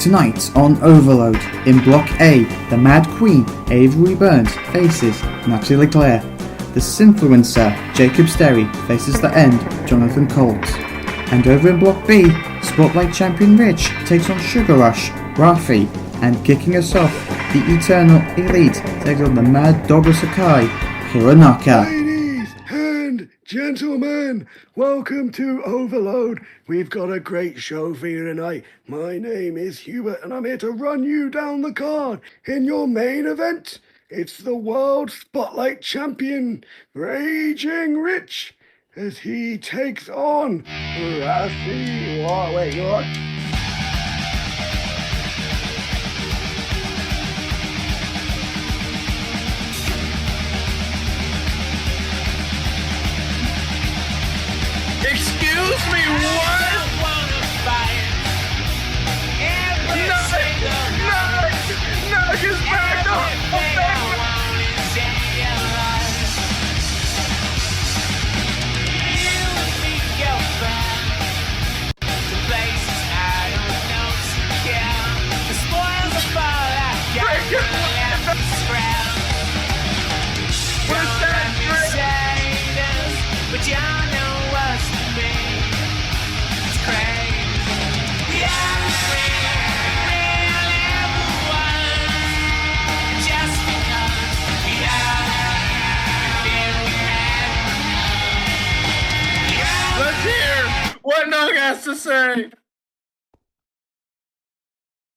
Tonight on Overload, in Block A, the Mad Queen, Avery Burns, faces Natalie. The Synfluencer, Jacob Sterry, faces the End, Jonathan Colt. And over in Block B, Spotlight Champion Rich takes on Sugar Rush, Rafi, and kicking us off, the Eternal Elite takes on the Mad Dogger Sakai, Hironaka. Ladies and gentlemen, welcome to Overload. We've got a great show for you tonight. My name is Hubert and I'm here to run you down the card. In your main event, it's the World Spotlight Champion, Raging Rich, as he takes on Rafi. Oh, wait, you're on? Excuse me, what? Nuck is back up! But y'all know what's to me. It's crazy. Yeah, just because we Let's hear what Nuck has to say.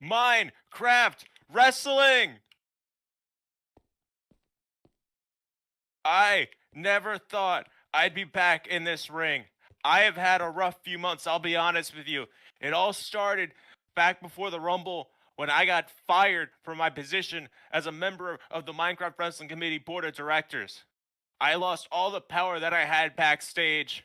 Minecraft wrestling. I never thought I'd be back in this ring. I have had a rough few months, I'll be honest with you. It all started back before the Rumble when I got fired from my position as a member of the Minecraft Wrestling Committee Board of Directors. I lost all the power that I had backstage.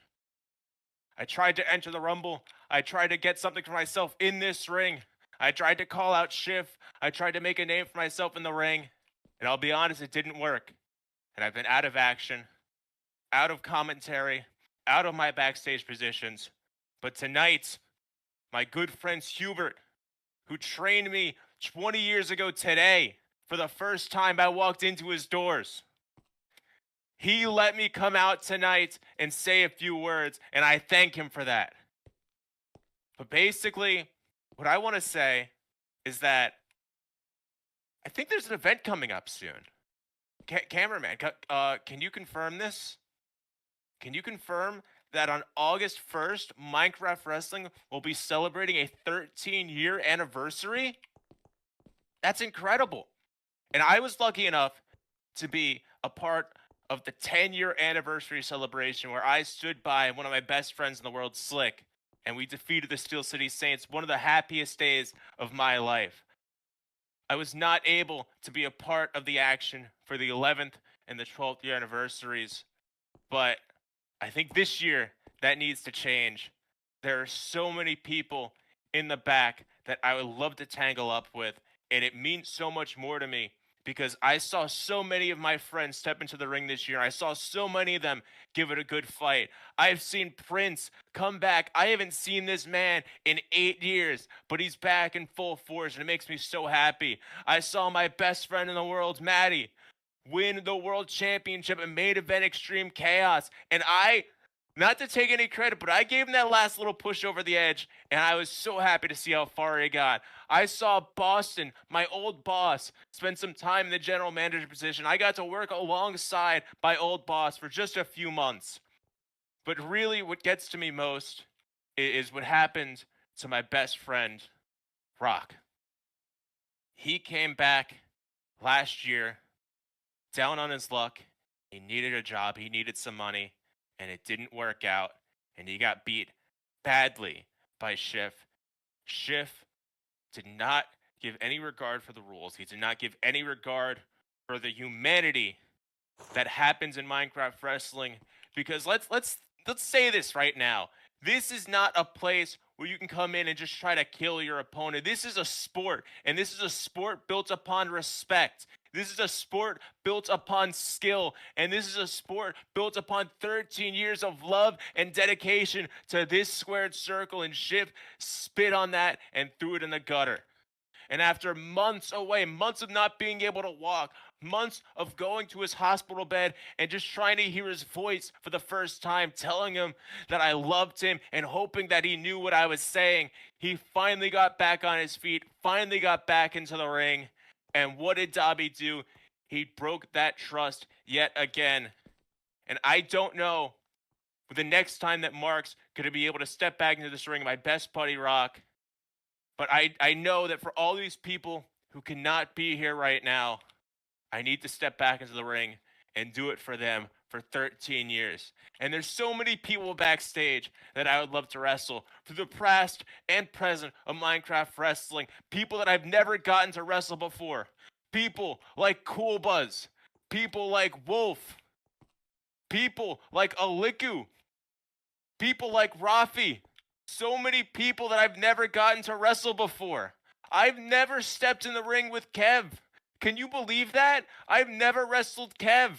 I tried to enter the Rumble. I tried to get something for myself in this ring. I tried to call out Schiff. I tried to make a name for myself in the ring. And I'll be honest, it didn't work. And I've been out of action, out of commentary, out of my backstage positions. But tonight, my good friend Hubert, who trained me 20 years ago today, for the first time I walked into his doors, he let me come out tonight and say a few words, and I thank him for that. But basically, what I want to say is that I think there's an event coming up soon. Cameraman, can you confirm this? Can you confirm that on August 1st, Minecraft Wrestling will be celebrating a 13-year anniversary? That's incredible. And I was lucky enough to be a part of the 10-year anniversary celebration where I stood by one of my best friends in the world, Slick, and we defeated the Steel City Saints, one of the happiest days of my life. I was not able to be a part of the action for the 11th and the 12th year anniversaries, but I think this year that needs to change. There are so many people in the back that I would love to tangle up with, and it means so much more to me because I saw so many of my friends step into the ring this year. I saw so many of them give it a good fight. I've seen Prince come back. I haven't seen this man in 8 years, but he's back in full force, and it makes me so happy. I saw my best friend in the world, Maddie, win the world championship in main event Extreme Chaos. And I, not to take any credit, but I gave him that last little push over the edge, and I was so happy to see how far he got. I saw Boston, my old boss, spend some time in the general manager position. I got to work alongside my old boss for just a few months. But really what gets to me most is what happened to my best friend, Rock. He came back last year, down on his luck. He needed a job, he needed some money, and it didn't work out, and he got beat badly by Schiff. Schiff did not give any regard for the rules. He did not give any regard for the humanity that happens in Minecraft wrestling, because let's say this right now. This is not a place where you can come in and just try to kill your opponent. This is a sport, and this is a sport built upon respect. This is a sport built upon skill, and this is a sport built upon 13 years of love and dedication to this squared circle, and Schiff spit on that and threw it in the gutter. And after months away, months of not being able to walk, months of going to his hospital bed and just trying to hear his voice for the first time, telling him that I loved him and hoping that he knew what I was saying, he finally got back on his feet, finally got back into the ring. And what did Dobby do? He broke that trust yet again. And I don't know the next time that Mark's going to be able to step back into this ring, my best buddy Rock. But I know that for all these people who cannot be here right now, I need to step back into the ring and do it for them for 13 years. And there's so many people backstage that I would love to wrestle through the past and present of Minecraft wrestling. People that I've never gotten to wrestle before. People like Koolbuzz. People like Wolf. People like Aliku. People like Rafi. So many people that I've never gotten to wrestle before. I've never stepped in the ring with Kev. Can you believe that? I've never wrestled Kev.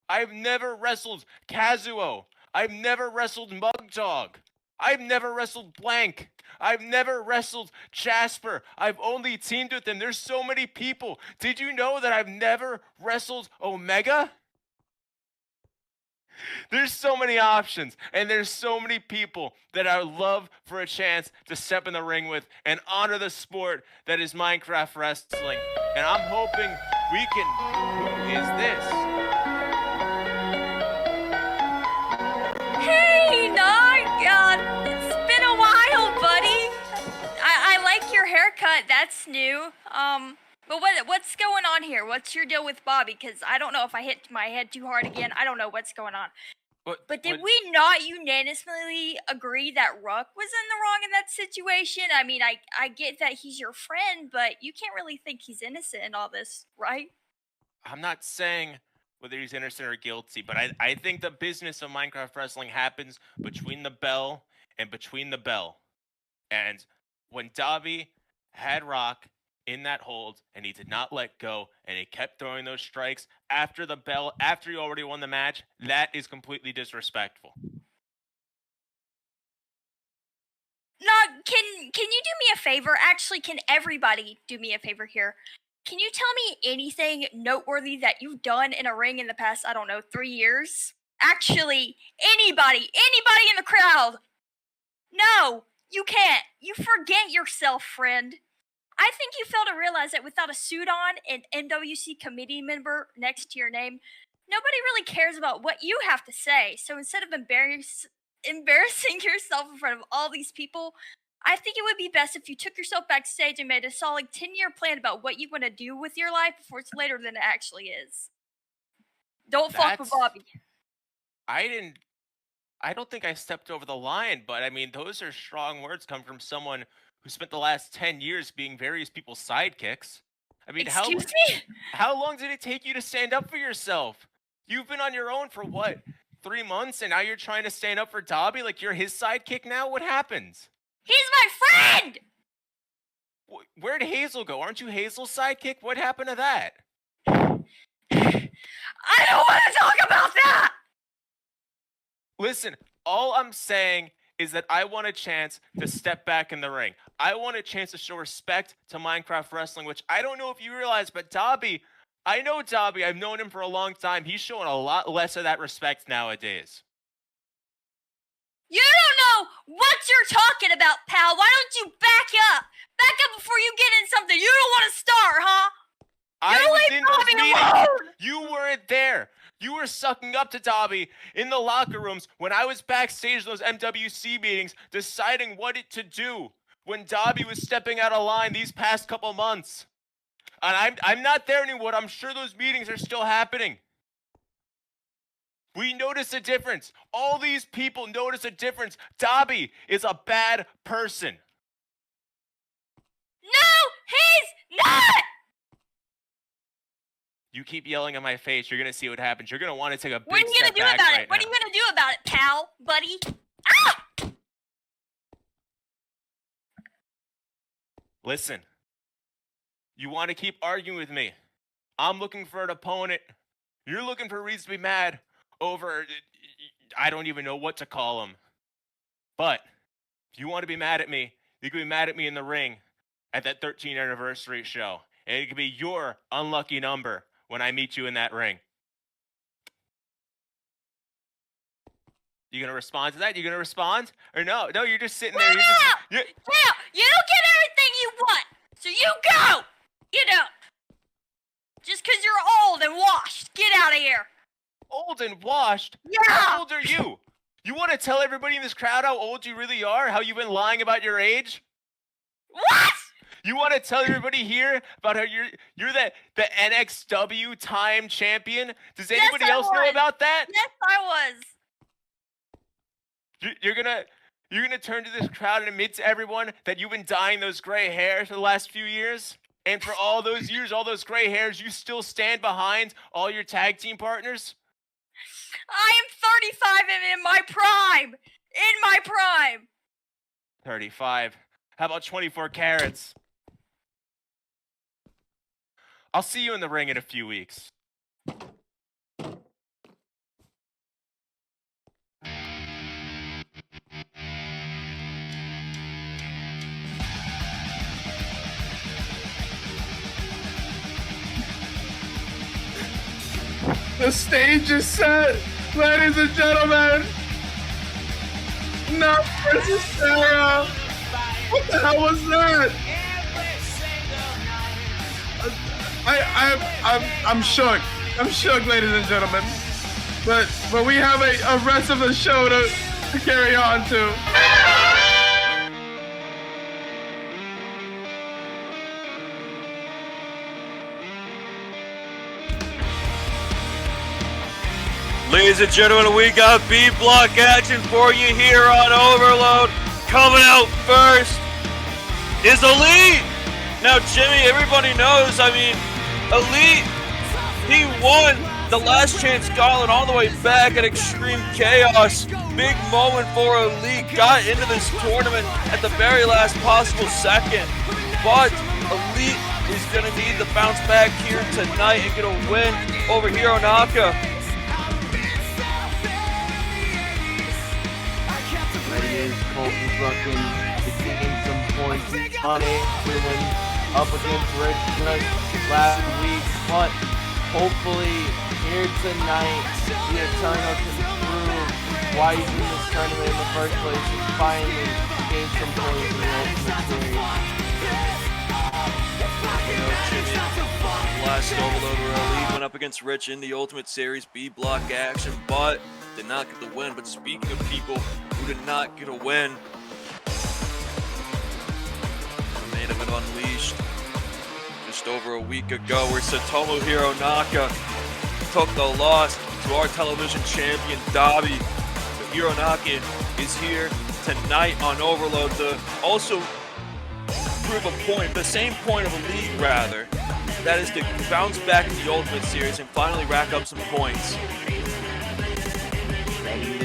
I've never wrestled Kazuo. I've never wrestled Mug Dog. I've never wrestled Blank. I've never wrestled Jasper. I've only teamed with him. There's so many people. Did you know that I've never wrestled Omega? There's so many options, and there's so many people that I would love for a chance to step in the ring with and honor the sport that is Minecraft wrestling. And I'm hoping we can... Who is this? Hey, Nuck! It's been a while, buddy. I like your haircut. That's new. But what's going on here? What's your deal with Bobby? Because I don't know if I hit my head too hard again. I don't know what's going on. But did we not unanimously agree that Ruck was in the wrong in that situation? I mean, I get that he's your friend, but you can't really think he's innocent in all this, right? I'm not saying whether he's innocent or guilty, but I think the business of Minecraft wrestling happens between the bell and between the bell. And when Dobby had Rock in that hold and he did not let go and he kept throwing those strikes after the bell, after he already won the match, that is completely disrespectful. No, can you do me a favor? Actually, can everybody do me a favor here? Can you tell me anything noteworthy that you've done in a ring in the past, I don't know, 3 years? Actually, anybody in the crowd. No, you can't. You forget yourself, friend. I think you fail to realize that without a suit on and MWC committee member next to your name, nobody really cares about what you have to say. So instead of embarrassing yourself in front of all these people, I think it would be best if you took yourself backstage and made a solid 10-year plan about what you want to do with your life before it's later than it actually is. Don't fuck with Bobby. I don't think I stepped over the line, but I mean, those are strong words coming from someone who spent the last 10 years being various people's sidekicks. I mean, Excuse me? How long did it take you to stand up for yourself? You've been on your own for what, 3 months, and now you're trying to stand up for Dobby like you're his sidekick now? What happens? He's my friend! Where'd Hazel go? Aren't you Hazel's sidekick? What happened to that? I don't want to talk about that! Listen, all I'm saying is that I want a chance to step back in the ring. I want a chance to show respect to Minecraft wrestling, which I don't know if you realize, but Dobby, I know Dobby. I've known him for a long time. He's showing a lot less of that respect nowadays. You don't know what you're talking about, pal. Why don't you back up? Back up before you get in something you don't want to start, huh? I was in those meetings. Alone. You weren't there. You were sucking up to Dobby in the locker rooms when I was backstage those MWC meetings deciding what to do when Dobby was stepping out of line these past couple months. And I'm not there anymore. I'm sure those meetings are still happening. We notice a difference. All these people notice a difference. Dobby is a bad person. No, he's not! You keep yelling in my face, you're going to see what happens. You're going to want to take a big What are you going to do about it? What are you going to do about it, pal, buddy? Ah! Listen, you want to keep arguing with me. I'm looking for an opponent. You're looking for a reason to be mad over, I don't even know what to call him. But if you want to be mad at me, you can be mad at me in the ring. at that 13th anniversary show. And it could be your unlucky number when I meet you in that ring. You gonna respond to that? You gonna respond? Or no? No, you're just sitting there. You don't get everything you want, so you go! You don't. Just because you're old and washed. Get out of here. Old and washed? Yeah! How old are you? You want to tell everybody in this crowd how old you really are? How you've been lying about your age? What? You want to tell everybody here about how you're the NXW time champion? Does anybody else know about that? Yes, I was. You're gonna turn to this crowd and admit to everyone that you've been dyeing those gray hairs for the last few years? And for all those years, all those gray hairs, you still stand behind all your tag team partners? I am 35 and in my prime. In my prime. 35. How about 24 carats? I'll see you in the ring in a few weeks. The stage is set, ladies and gentlemen. Nuck versus Sarah. What the hell was that? I'm shook. I'm shook, ladies and gentlemen. But we have a rest of the show to carry on to. Ladies and gentlemen, we got B block action for you here on Overload. Coming out first is Elite. Now, Jimmy, everybody knows, Elite, he won the Last Chance Gauntlet all the way back at Extreme Chaos. Big moment for Elite. Got into this tournament at the very last possible second. But Elite is going to need to bounce back here tonight and get a win over Hironaka. Colt is looking to gain some points. Unable to win up against Rich just last week, but hopefully here tonight, the Eternal can prove why he's in this tournament in the first place and finally gain some points in the Ultimate Series. Last Overload where Elite went up against Rich in the Ultimate Series B block action, but did not get the win. But speaking of people who did not get a win, the main event Unleashed just over a week ago, where Satomu Hironaka took the loss to our television champion Dabi. But Hironaka is here tonight on Overload to also prove a point, the same point of Elite rather. That is to bounce back in the Ultimate Series and finally rack up some points.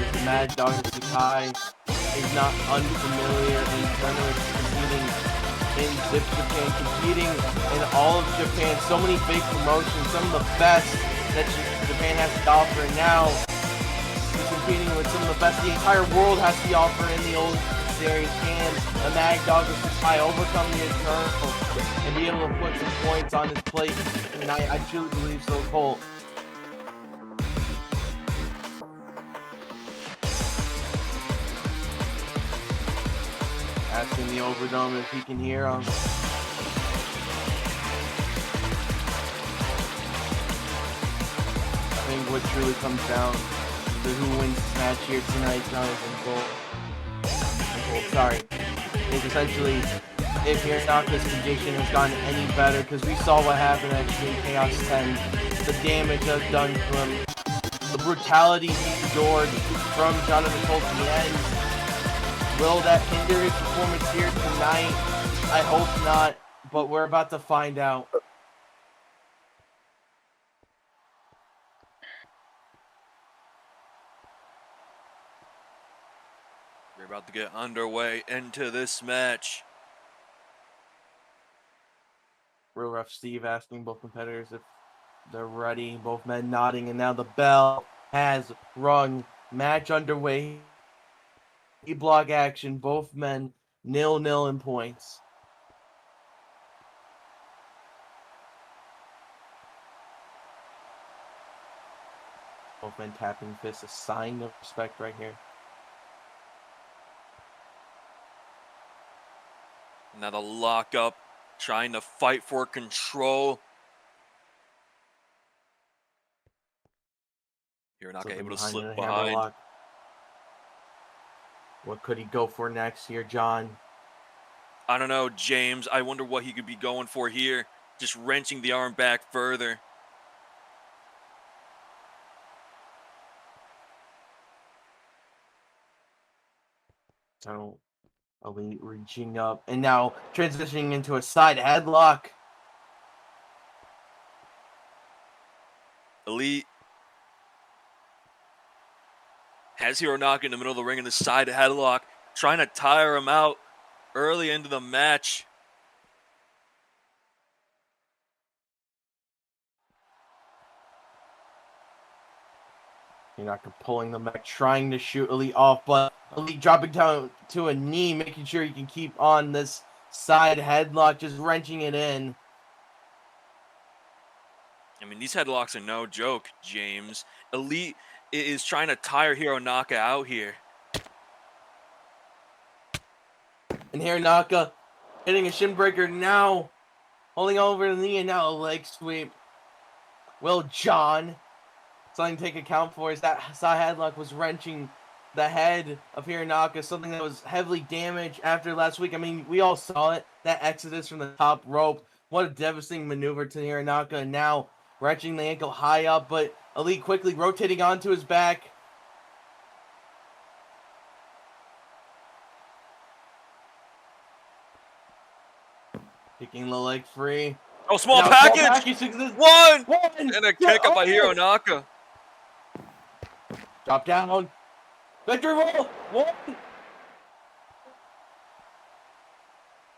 The Mad Dog Sakai is not unfamiliar in tournaments, competing in Zip Japan, competing in all of Japan. So many big promotions, some of the best that Japan has to offer. And now he's competing with some of the best the entire world has to offer in the old series. Can the Mad Dog Sakai overcome the Eternal and be able to put some points on his plate tonight? I truly believe so, Colt. Asking the Overdome if he can hear him. I think what truly comes down to who wins this match here tonight, Jonathan Colt, sorry, is essentially if Hironaka's condition has gotten any better, because we saw what happened at Extreme Chaos 10, the damage that's done to him, the brutality he endured from Jonathan Colt in the end. Will that hinder his performance here tonight? I hope not, but we're about to find out. We're about to get underway into this match. Real Ref Steve asking both competitors if they're ready, both men nodding, and now the bell has rung. Match underway. E-block action, both men 0-0 in points. Both men tapping fists, a sign of respect right here. Now the lockup, trying to fight for control. Hironaka able to slip behind. What could he go for next here, John? I don't know, James. I wonder what he could be going for here. Just wrenching the arm back further. So, Elite reaching up and now transitioning into a side headlock. Elite has Hironaka in the middle of the ring in the side headlock, trying to tire him out early into the match. Hironaka pulling them back, trying to shoot Elite off, but Elite dropping down to a knee, making sure he can keep on this side headlock, just wrenching it in. I mean, these headlocks are no joke, James. Elite is trying to tire Hironaka out here. And Hironaka hitting a shin breaker now, holding over the knee, and now a leg sweep. Will John, something to take account for is that side headlock was wrenching the head of Hironaka, something that was heavily damaged after last week. I mean, we all saw it, that exodus from the top rope. What a devastating maneuver to Hironaka, and now wrenching the ankle high up, but Elite quickly rotating onto his back. Kicking the leg free. Oh, small Now, package! One! And a kick up by Oh! Hironaka. Drop down. Victory roll. One.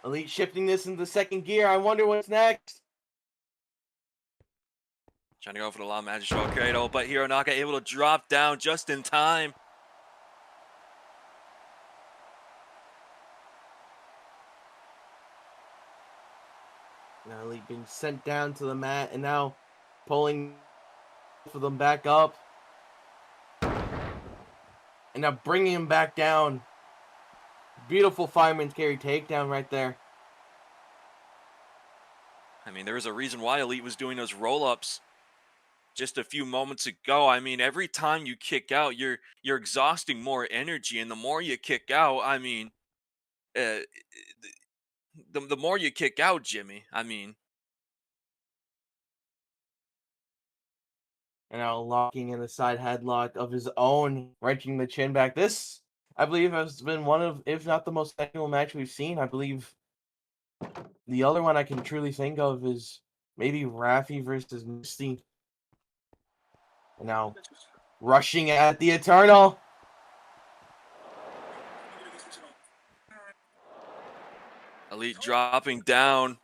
Elite shifting this into second gear. I wonder what's next. Trying to go for the La Magistral Cradle, but Hironaka able to drop down just in time. Now Elite being sent down to the mat and now pulling for them back up. And now bringing him back down. Beautiful fireman's carry takedown right there. I mean, there was a reason why Elite was doing those roll-ups just a few moments ago. I mean, every time you kick out, you're exhausting more energy, and the more you kick out, I mean, the more you kick out, Jimmy. I mean, And now locking in the side headlock of his own, wrenching the chin back. This, I believe, has been one of, if not the most technical match we've seen. I believe the other one I can truly think of is maybe Rafi versus Misty. And now rushing at the Eternal. Elite dropping down.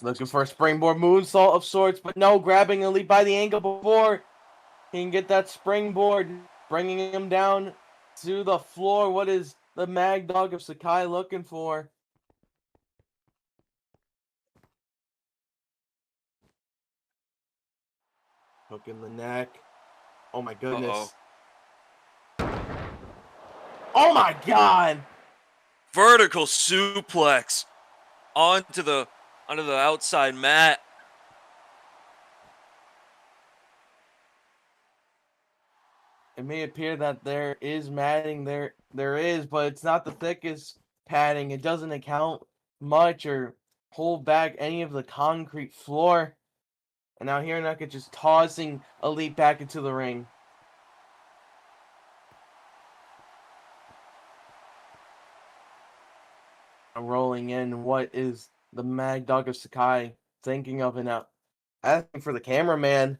Looking for a springboard moonsault of sorts, but no, grabbing Elite by the ankle before he can get that springboard, bringing him down to the floor. What is the Mad Dog of Sakai looking for? Hook in the neck. Oh my goodness. Oh my god! Vertical suplex onto the outside mat. It may appear that there is matting there is, but it's not the thickest padding. It doesn't account much or hold back any of the concrete floor. And now Hironaka just tossing Elite back into the ring. Rolling in, what is the Mad Dog of Sakai thinking of, and now asking for the cameraman.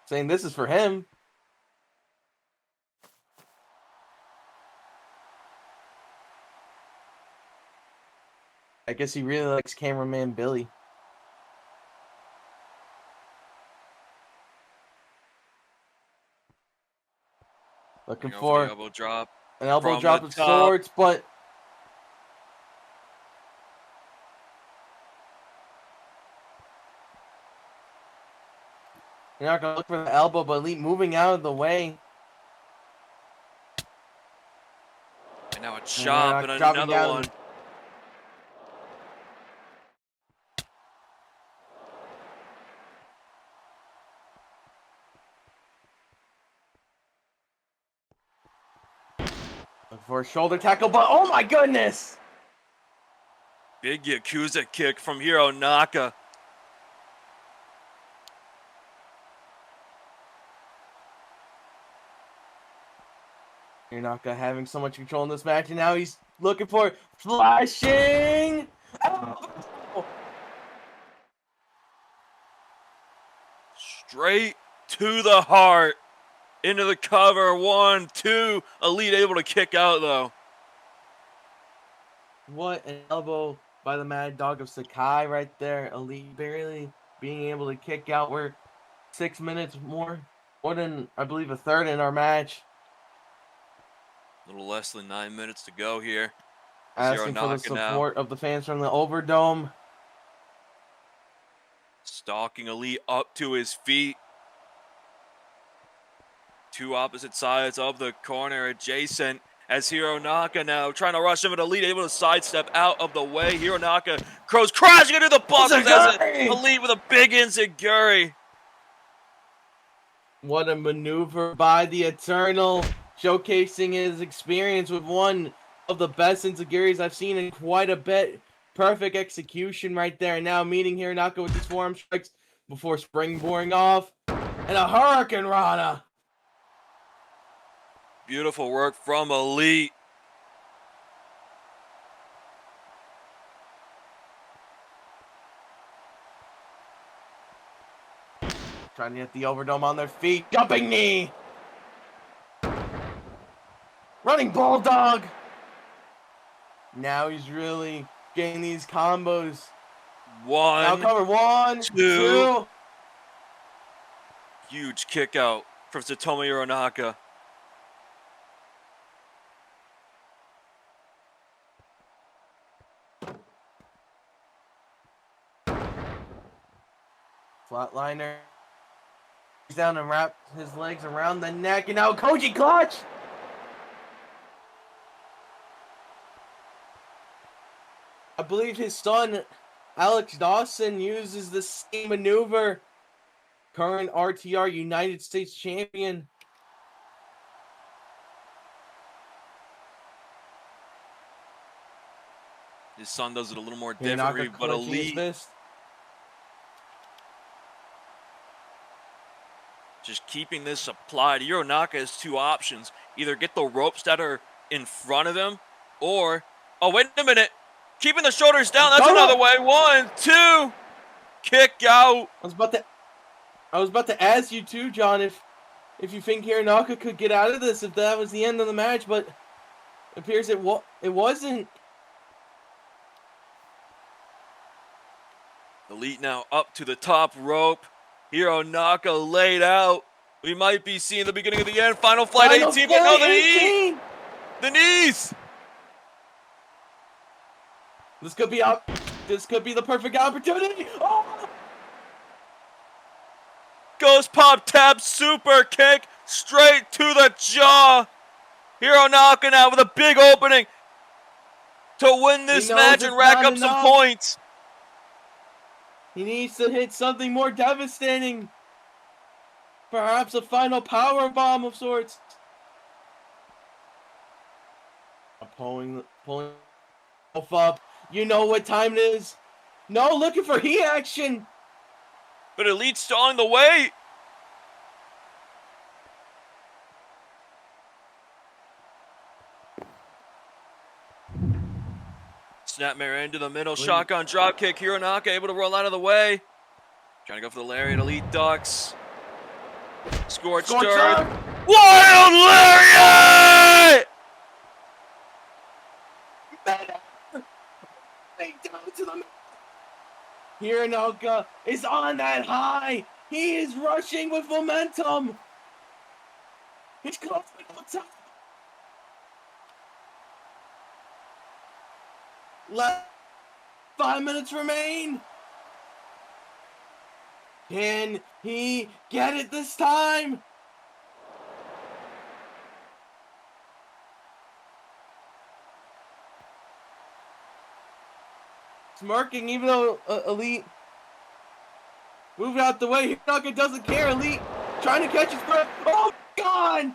Saying this is for him. I guess he really likes cameraman Billy. Looking Going for the elbow drop. an elbow From drop the of top. sorts, but you're not gonna look for the elbow, but Elite moving out of the way. And now a And chop and dropping another down. one. Looking for a shoulder tackle, but oh my goodness! Big Yakuza kick from Hironaka. Hironaka having so much control in this match, and now he's looking for flashing. Oh! Straight to the heart. Into the cover. 1, 2. Elite able to kick out though. What an elbow by the Mad Dog of Sakai right there. Elite barely being able to kick out. We're 6 minutes more than, I believe, a third in our match. A little less than 9 minutes to go here. Asking for the support of the fans from the Overdome. Stalking Elite up to his feet. Two opposite sides of the corner adjacent as Hironaka now trying to rush him, but Elite able to sidestep out of the way. Hironaka goes crashing into the buckles as Elite with a big enziguri. What a maneuver by the Eternal, showcasing his experience with one of the best enziguris I've seen in quite a bit. Perfect execution right there. Now meeting Hironaka with these forearm strikes before springboarding off. And a Hurricane Rana. Beautiful work from Elite. Trying to get the Overdome on their feet. Jumping knee. Running Bulldog. Now he's really getting these combos. Now cover 1, 2. Huge kick out from Satomu Hironaka. Flatliner. He's down and wraps his legs around the neck, and now Koji clutch. I believe his son, Alex Dawson, uses the same maneuver. Current RTR United States champion. His son does it a little more differently, but Elite just keeping this applied. Hironaka has two options. Either get the ropes that are in front of him, or, oh, wait a minute. Keeping the shoulders down, that's another way. 1, 2, kick out. I was about to ask you too, John, if you think Hironaka could get out of this, if that was the end of the match, but it appears it wasn't. Elite now up to the top rope. Hironaka laid out. We might be seeing the beginning of the end. Final flight 18, but no, the knee. The knees. This could be the perfect opportunity. Oh! Goes pop tap, super kick straight to the jaw. Hironaka now with a big opening to win this match and rack up some points. He needs to hit something more devastating. Perhaps a final power bomb of sorts. Pulling up. You know what time it is. No, looking for heat action. But Elite stalling the way. Snapmare into the middle, shotgun drop kick. Hironaka able to roll out of the way. Trying to go for the lariat. Elite ducks. Scorched earth. Wild lariat! Hironaka is on that high. He is rushing with momentum. It's close. 5 minutes remain. Can he get it this time? Smirking, even though Elite moved out the way. Hironaka doesn't care. Elite trying to catch his breath. Oh my God!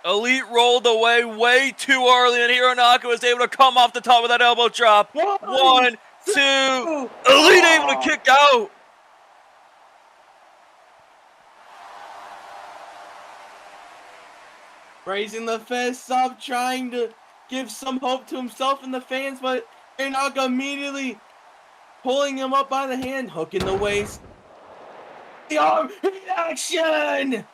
Elite rolled away way too early, and Hironaka was able to come off the top of that elbow drop. 1, 2. Elite able to kick out. Raising the fist up, trying to give some hope to himself and the fans, but Hironaka immediately pulling him up by the hand, hooking the waist. The arm in action!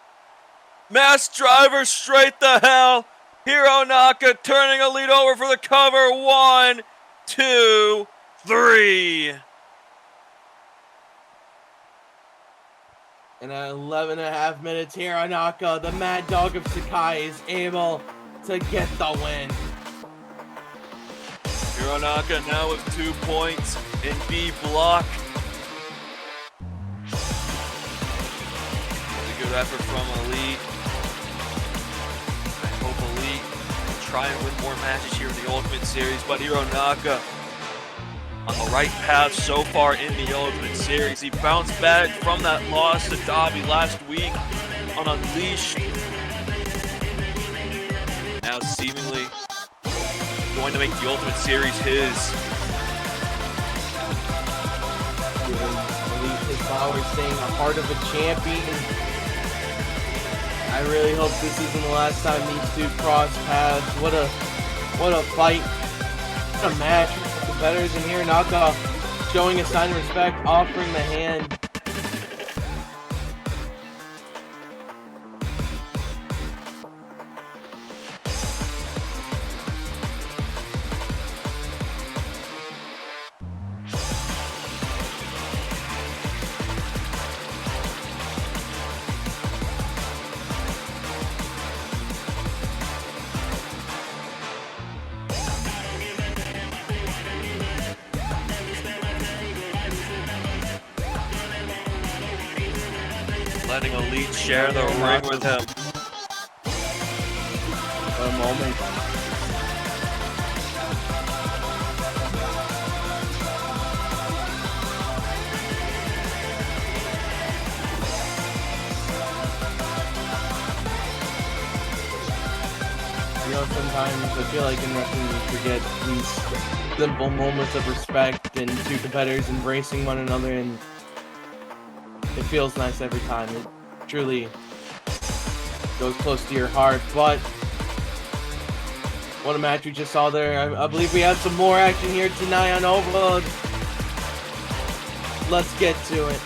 Mass driver straight the hell. Hironaka turning Elite over for the cover. 1, 2, 3. And at 11.5 minutes, Hironaka, the Mad Dog of Sakai, is able to get the win. Hironaka now with 2 points in B block. A good effort from Elite. I hope Elite will try and win more matches here in the Ultimate Series, but Hironaka on the right path so far in the Ultimate Series. He bounced back from that loss to Dabi last week on Unleashed. Now seemingly going to make the Ultimate Series his. Elite his power, staying a part of a champion. I really hope this isn't the last time these two cross paths. What a fight. What a match. Competitors in here, Hironaka showing a sign of respect, offering the hand. Letting Elite share the ring with him. For a moment. You know, sometimes I feel like in wrestling you forget these simple moments of respect and two competitors embracing one another, and it feels nice every time. It truly goes close to your heart. But what a match we just saw there. I believe we have some more action here tonight on Overload. Let's get to it.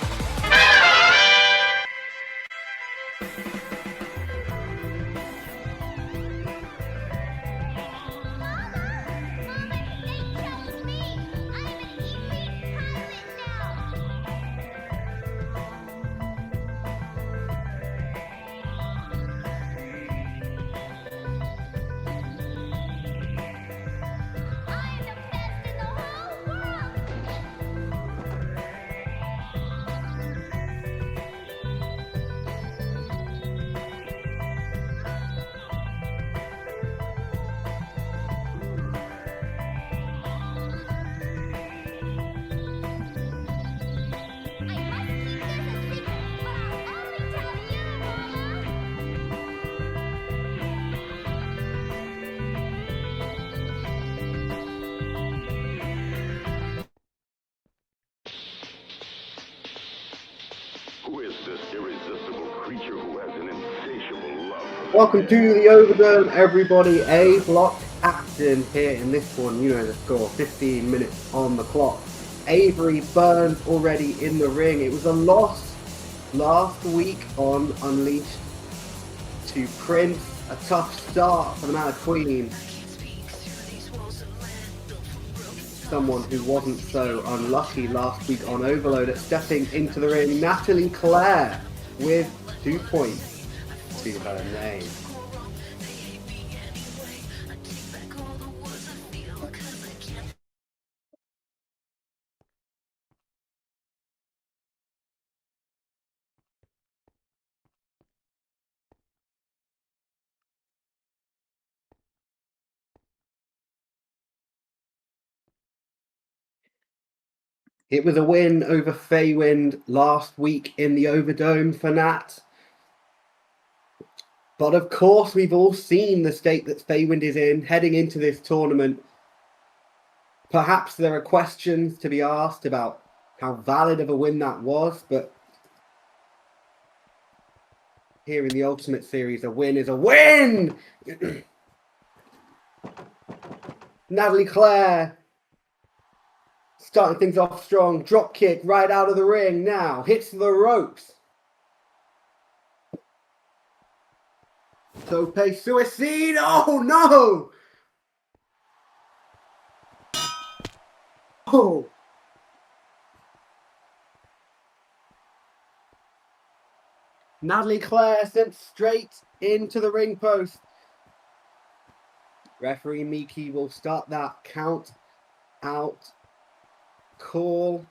Welcome to the Overdome, everybody. A block action here in this one. You know the score, 15 minutes on the clock. Avery Burns already in the ring. It was a loss last week on Unleashed to Prince. A tough start for the Mad Queen. Someone who wasn't so unlucky last week on Overload at stepping into the ring. Natalie Claire with 2 points. be a better name. It was a win over Feywind last week in the Overdome for Nat. But of course, we've all seen the state that Feywind is in heading into this tournament. Perhaps there are questions to be asked about how valid of a win that was, but here in the Ultimate Series, a win is a win! Natalie Claire starting things off strong. Drop kick right out of the ring now. Hits the ropes. Tope suicide. Oh no! Oh! Natalie Claire sent straight into the ring post. Referee Miki will start that count out call.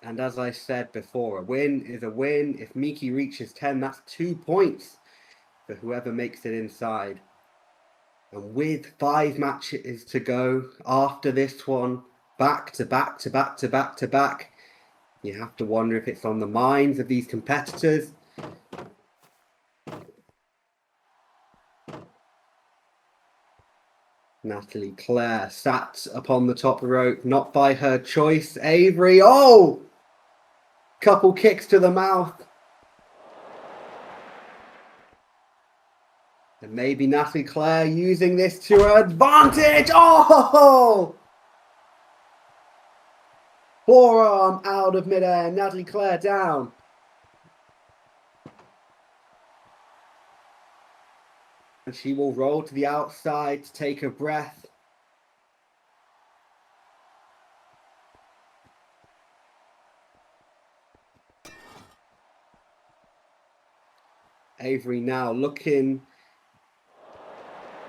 And as I said before, a win is a win. If Miki reaches 10, that's 2 points for whoever makes it inside. And with 5 matches to go after this one, back to back to back to back to back, you have to wonder if it's on the minds of these competitors. Natalie Claire sat upon the top rope, not by her choice. Avery, oh! Couple kicks to the mouth. And maybe Natalie Claire using this to her advantage. Oh! Forearm out of midair. Natalie Claire down. And she will roll to the outside to take a breath. Avery now looking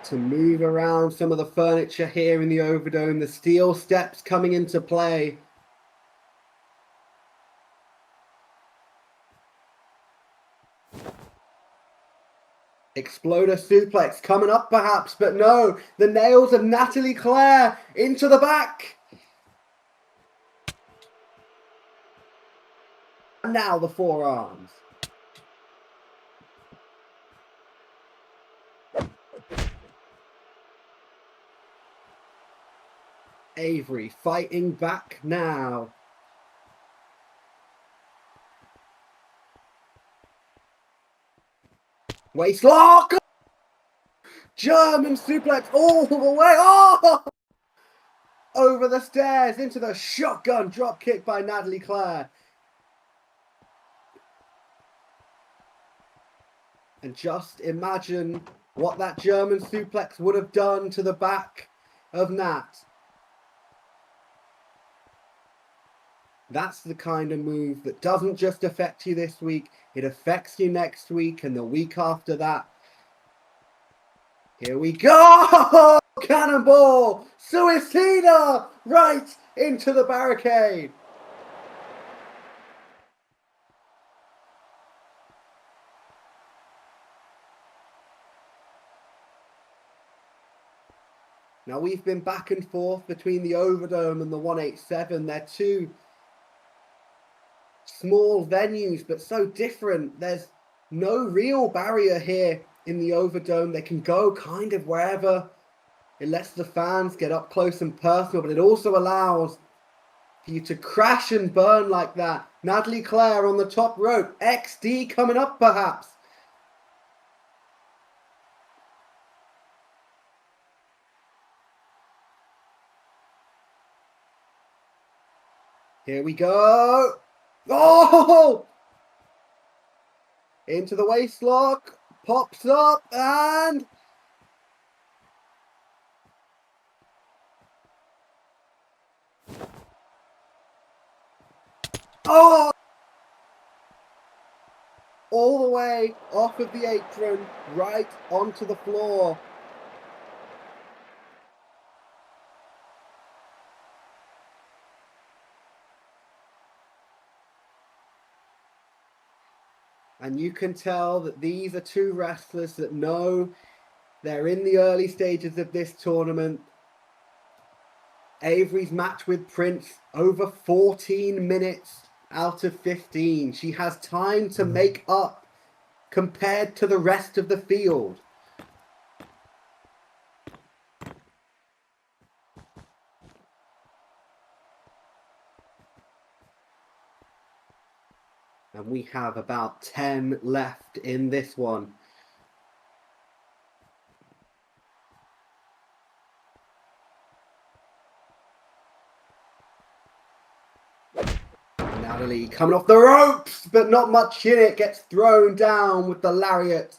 to move around some of the furniture here in the Overdome. The steel steps coming into play. Exploder suplex coming up perhaps, but no. The nails of Natalie Claire into the back. And now the forearms. Avery fighting back now. Waistlock! German suplex all the way. Oh! Over the stairs into the shotgun drop kick by Natalie Claire. And just imagine what that German suplex would have done to the back of Nat. That's the kind of move that doesn't just affect you this week, it affects you next week and the week after that. Here we go! Cannonball! Suicida! Right into the barricade! Now we've been back and forth between the Overdome and the 187. They're two small venues, but so different. There's no real barrier here in the Overdome. They can go kind of wherever. It lets the fans get up close and personal, but it also allows for you to crash and burn like that. Natalie Claire on the top rope. XD coming up perhaps. Here we go. Oh! Into the waistlock. Pops up and... Oh! all the way off of the apron, right onto the floor. And you can tell that these are two wrestlers that know they're in the early stages of this tournament. Avery's match with Prince, over 14 minutes out of 15. She has time to make up compared to the rest of the field. And we have about 10 left in this one. Natalie coming off the ropes, but not much in it. Gets thrown down with the lariat.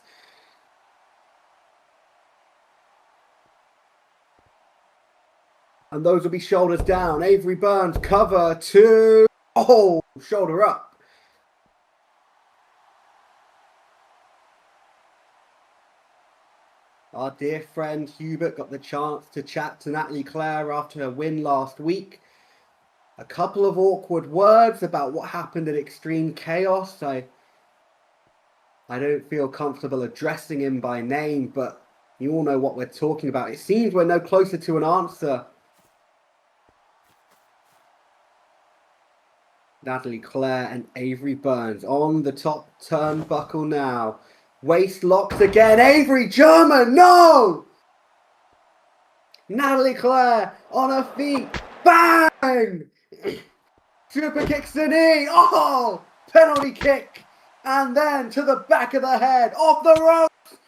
And those will be shoulders down. Avery Burns cover 2. Oh, shoulder up. Our dear friend Hubert got the chance to chat to Natalie Claire after her win last week. A couple of awkward words about what happened at Extreme Chaos. I don't feel comfortable addressing him by name, but you all know what we're talking about. It seems we're no closer to an answer. Natalie Claire and Avery Burns on the top turnbuckle now. Waist locks again. Avery German, no! Natalie Claire on her feet. Bang! Super kicks the knee. Oh! Penalty kick. And then to the back of the head. Off the ropes.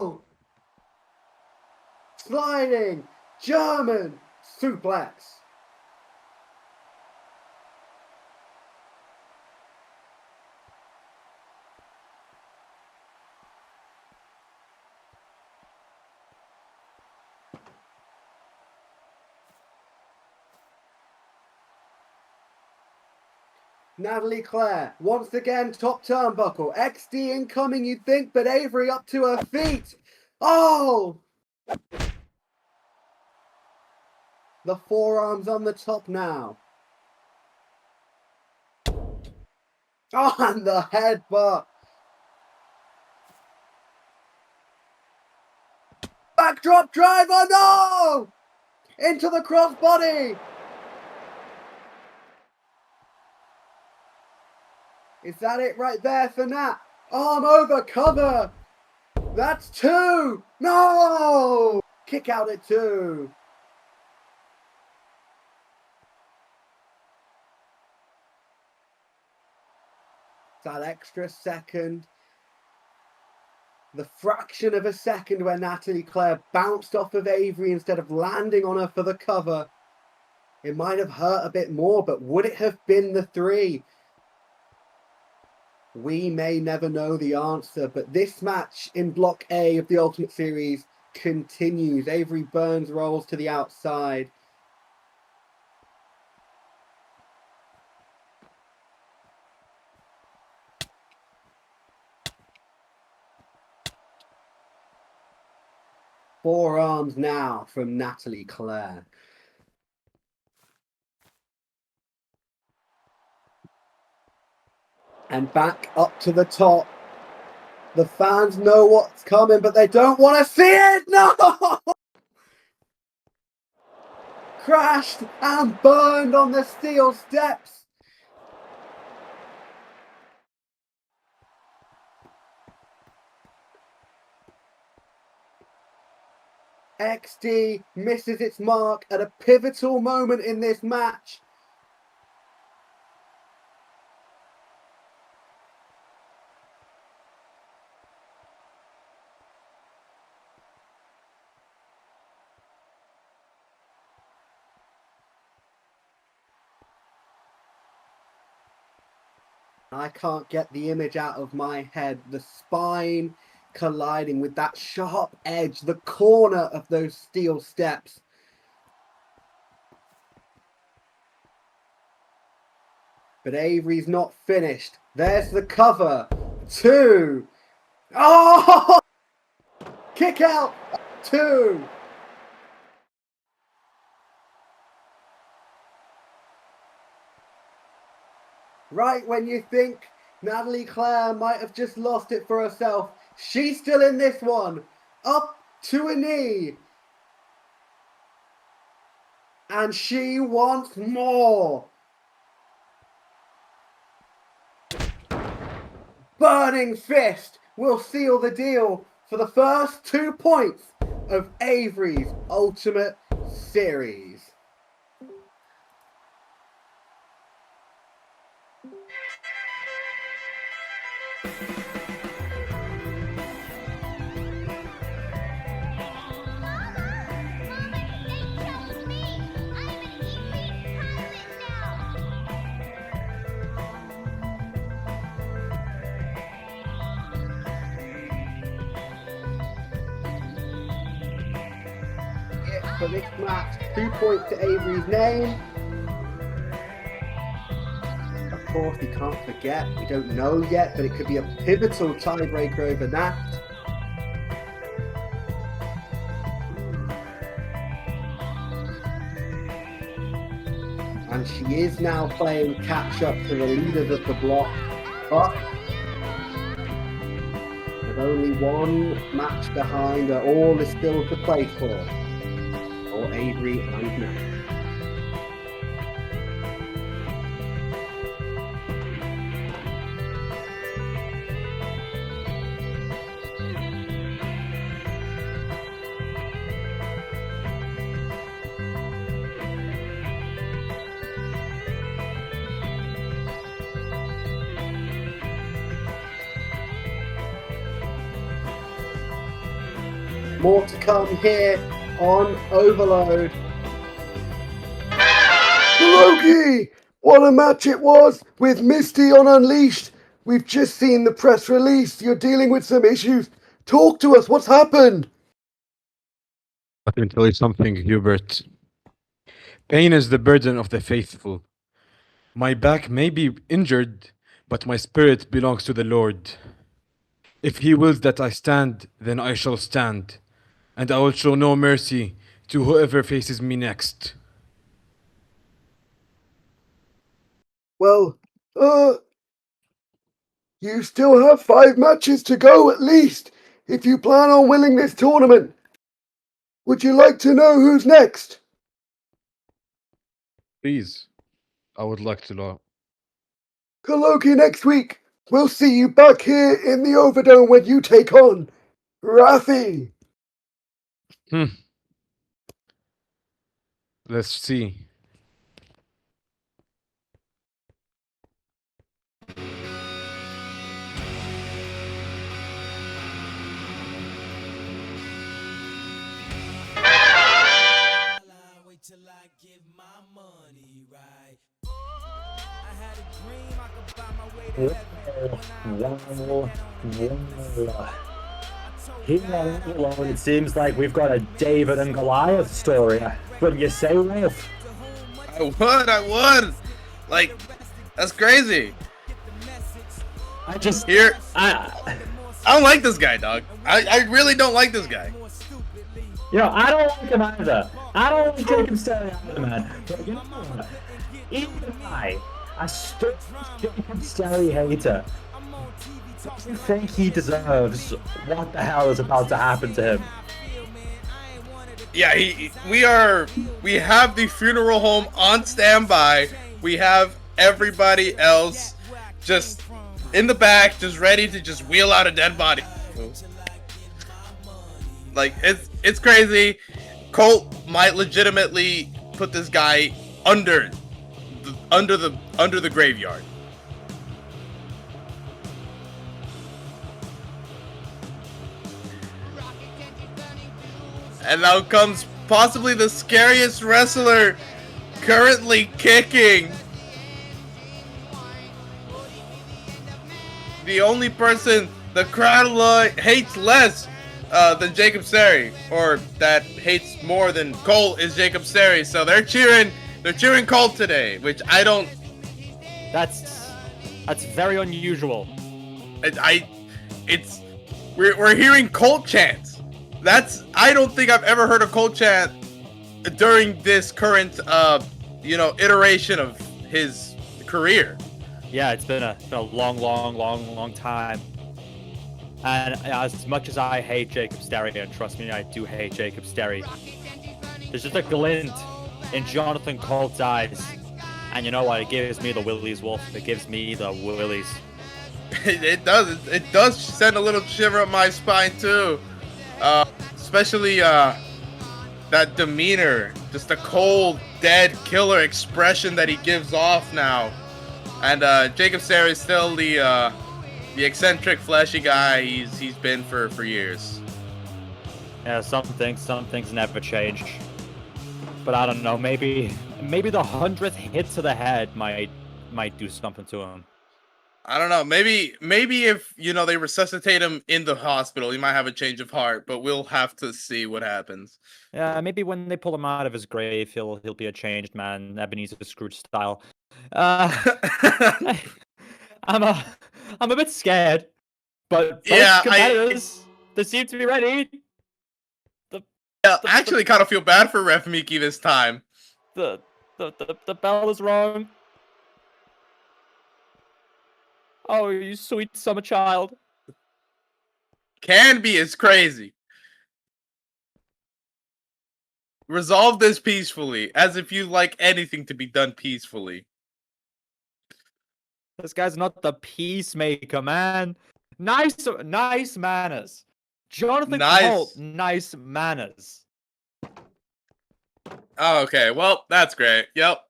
Oh! Sliding. German suplex. Natalie Claire, once again, top turnbuckle. XD incoming, you'd think, but Avery up to her feet. Oh! The forearms on the top now. Oh, and the headbutt. Backdrop driver, no! Into the crossbody. Is that it right there for Nat? Arm over, cover. That's 2. No! Kick out at 2. That extra second. The fraction of a second where Natalie Claire bounced off of Avery instead of landing on her for the cover. It might have hurt a bit more, but would it have been the 3? We may never know the answer, but this match in Block A of the Ultimate Series continues. Avery Burns rolls to the outside. Forearms now from Natalie Claire. And back up to the top. The fans know what's coming, but they don't want to see it. No! Crashed and burned on the steel steps. XD misses its mark at a pivotal moment in this match. I can't get the image out of my head. The spine colliding with that sharp edge, the corner of those steel steps. But Avery's not finished. There's the cover. 2. Oh! Kick out. 2. Right when you think Natalie Claire might have just lost it for herself, she's still in this one. Up to a knee. And she wants more. Burning Fist will seal the deal for the first 2 points of Avery's Ultimate Series. For this match, 2 points to Avery's name. Of course, we can't forget, we don't know yet, but it could be a pivotal tiebreaker over that. And she is now playing catch up to the leaders of the block, but with only one match behind her, all is still to play for Avery and Nuck. More to come here on Overload. Kholoki! What a match it was with Misty on Unleashed. We've just seen the press release. You're dealing with some issues. Talk to us. What's happened? Let me tell you something, Hubert. Pain is the burden of the faithful. My back may be injured, but my spirit belongs to the Lord. If he wills that I stand, then I shall stand, and I will show no mercy to whoever faces me next. Well, you still have 5 matches to go at least, if you plan on winning this tournament. Would you like to know who's next? Please, I would like to know. Kholoki next week. We'll see you back here in the Overdome when you take on Rafi. Let's see. Here on Overload, it seems like we've got a David and Goliath story. What do you say, Ralph? I would. Like, that's crazy. I don't like this guy, dog. I really don't like this guy. You know, I don't like him either. I don't like Jacob Sterry either, man. But you know what? Even I still Jacob Sterry hater. I think he deserves what the hell is about to happen to him. Yeah, we have the funeral home on standby. We have everybody else just in the back, just ready to just wheel out a dead body. Like, it's crazy. Colt might legitimately put this guy under the graveyard. And now comes possibly the scariest wrestler currently kicking. The only person the crowd hates less than Jacob Sterry, or that hates more than Colt, is Jacob Sterry. So they're cheering Colt today, which I That's very unusual. We're hearing Colt chants. I don't think I've ever heard a Colt chant during this current, iteration of his career. Yeah, it's been a long time. And as much as I hate Jacob Sterry, and trust me, I do hate Jacob Sterry, there's just a glint in Jonathan Colt's eyes. And you know what? It gives me the willies, Wolf. It gives me the willies. It does send a little shiver up my spine too. Especially that demeanor, just a cold, dead killer expression that he gives off now. And Jacob Sterry is still the eccentric, fleshy guy he's been for years. Yeah, some things never change. But I don't know, maybe the 100th hit to the head might do something to him. I don't know. Maybe if they resuscitate him in the hospital, he might have a change of heart. But we'll have to see what happens. Yeah, maybe when they pull him out of his grave, he'll be a changed man, Ebenezer Scrooge style. I'm a bit scared, but both competitors they seem to be ready. I actually kind of feel bad for Ref Miki this time. The bell is wrong. Oh, you sweet summer child. Canby is crazy. Resolve this peacefully, as if you like anything to be done peacefully. This guy's not the peacemaker, man. Nice manners. Jonathan Colt, nice manners. Oh, okay. Well, that's great. Yep.